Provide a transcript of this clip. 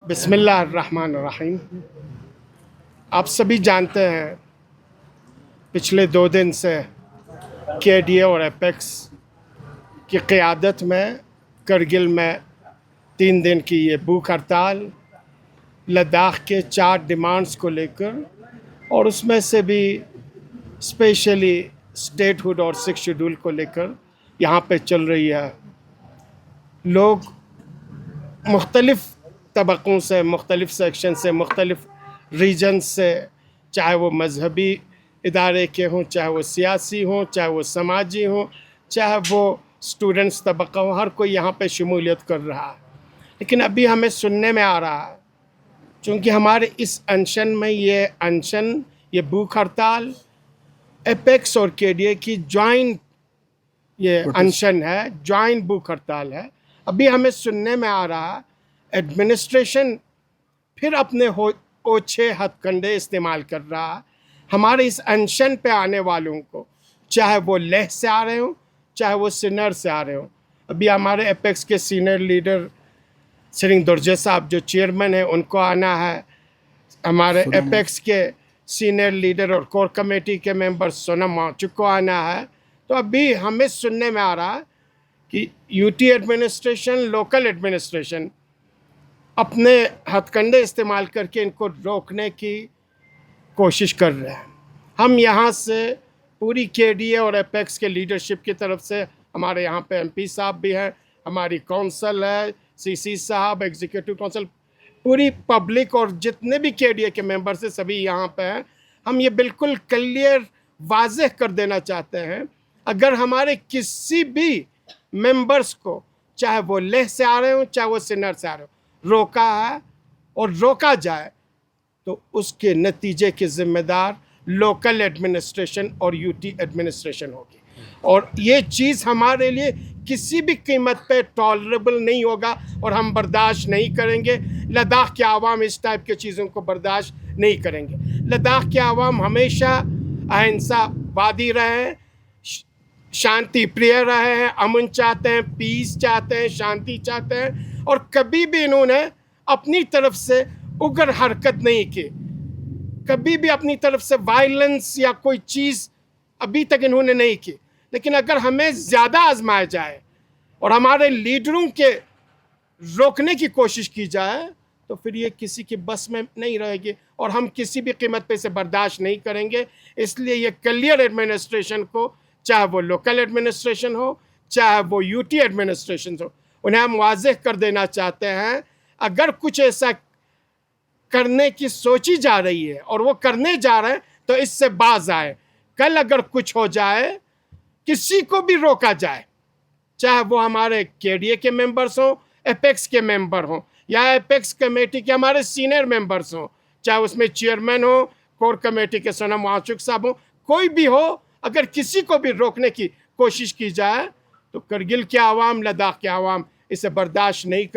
बिस्मिल्लाहिर्रहमानिर्रहीम। आप सभी जानते हैं पिछले 2 दिन से KDA और एपेक्स की क़यादत में करगिल में 3 दिन की ये भूख हड़ताल लद्दाख के 4 डिमांड्स को लेकर, और उसमें से भी स्पेशली स्टेटहुड और 6 शेड्यूल को लेकर यहाँ पे चल रही है। लोग मुख्तलिफ़ तबक़ों से, मुख्तलिफ़ सेक्शन से, मुख्तलिफ़ रीजन से, चाहे वो मजहबी इदारे के हों, चाहे वो सियासी हों, चाहे वो समाजी हों, चाहे वो स्टूडेंट्स तबक़ा हो, हर कोई यहाँ पे शमूलियत कर रहा है। लेकिन अभी हमें सुनने में आ रहा है, चूँकि हमारे इस अनशन में ये भूख हड़ताल एपेक्स और KDA की जॉइंट ये अनशन है, जॉइंट भूख हड़ताल है। अभी हमें सुनने में आ रहा है एडमिनिस्ट्रेशन फिर अपने ओछे हथकंडे इस्तेमाल कर रहा है हमारे इस अनशन पे आने वालों को, चाहे वो लेह से आ रहे हों, चाहे वो सिन्नर से आ रहे हों। अभी हमारे एपेक्स के सीनियर लीडर सिरिंग दुर्जे साहब जो चेयरमैन हैं, उनको आना है। हमारे एपेक्स के सीनियर लीडर और कोर कमेटी के मेंबर सोनम वांगचुक को आना है। तो अभी हमें सुनने में आ रहा है कि यूटी एडमिनिस्ट्रेशन, लोकल एडमिनिस्ट्रेशन अपने हथकंडे इस्तेमाल करके इनको रोकने की कोशिश कर रहे हैं। हम यहाँ से पूरी KDA और एपेक्स के लीडरशिप की तरफ से, हमारे यहाँ पे MP साहब भी हैं, हमारी काउंसिल है, CC साहब, एग्जीक्यूटिव काउंसिल, पूरी पब्लिक और जितने भी KDA के मेंबर्स हैं सभी यहाँ पे हैं। हम ये बिल्कुल क्लियर वाज़ेह कर देना चाहते हैं, अगर हमारे किसी भी मेंबर्स को, चाहे वो लेह से आ रहे हों, चाहे वो सिन्नर से आ रहे हों, रोका है और रोका जाए तो उसके नतीजे के ज़िम्मेदार लोकल एडमिनिस्ट्रेशन और यूटी एडमिनिस्ट्रेशन होगी। और ये चीज़ हमारे लिए किसी भी कीमत पे टॉलरेबल नहीं होगा और हम बर्दाश्त नहीं करेंगे। लद्दाख के आवाम इस टाइप की चीज़ों को बर्दाश्त नहीं करेंगे। लद्दाख के आवाम हमेशा अहिंसावादी रहे हैं, शांति प्रिय रहे हैं, अमन चाहते हैं, पीस चाहते हैं, शांति चाहते हैं, और कभी भी इन्होंने अपनी तरफ से उग्र हरकत नहीं की, कभी भी अपनी तरफ से वायलेंस या कोई चीज़ अभी तक इन्होंने नहीं की। लेकिन अगर हमें ज़्यादा आजमाया जाए और हमारे लीडरों के रोकने की कोशिश की जाए तो फिर ये किसी की बस में नहीं रहेगी और हम किसी भी कीमत पे इसे बर्दाश्त नहीं करेंगे। इसलिए ये क्लियर एडमिनिस्ट्रेशन को, चाहे वो लोकल एडमिनिस्ट्रेशन हो, चाहे वो यूटी एडमिनिस्ट्रेशन हो, उन्हें हम वाज़ेह कर देना चाहते हैं, अगर कुछ ऐसा करने की सोची जा रही है और वो करने जा रहे हैं तो इससे बाज आए। कल अगर कुछ हो जाए, किसी को भी रोका जाए, चाहे वो हमारे KDA के मेंबर्स हों, एपेक्स के मेंबर हों, या एपेक्स कमेटी के हमारे सीनियर मेंबर्स हों, चाहे उसमें चेयरमैन हो, कोर कमेटी के सोनम वांगचुक साहब हो, कोई भी हो, अगर किसी को भी रोकने की कोशिश की जाए तो करगिल के आवाम, लद्दाख के आवाम इसे बर्दाश्त नहीं कर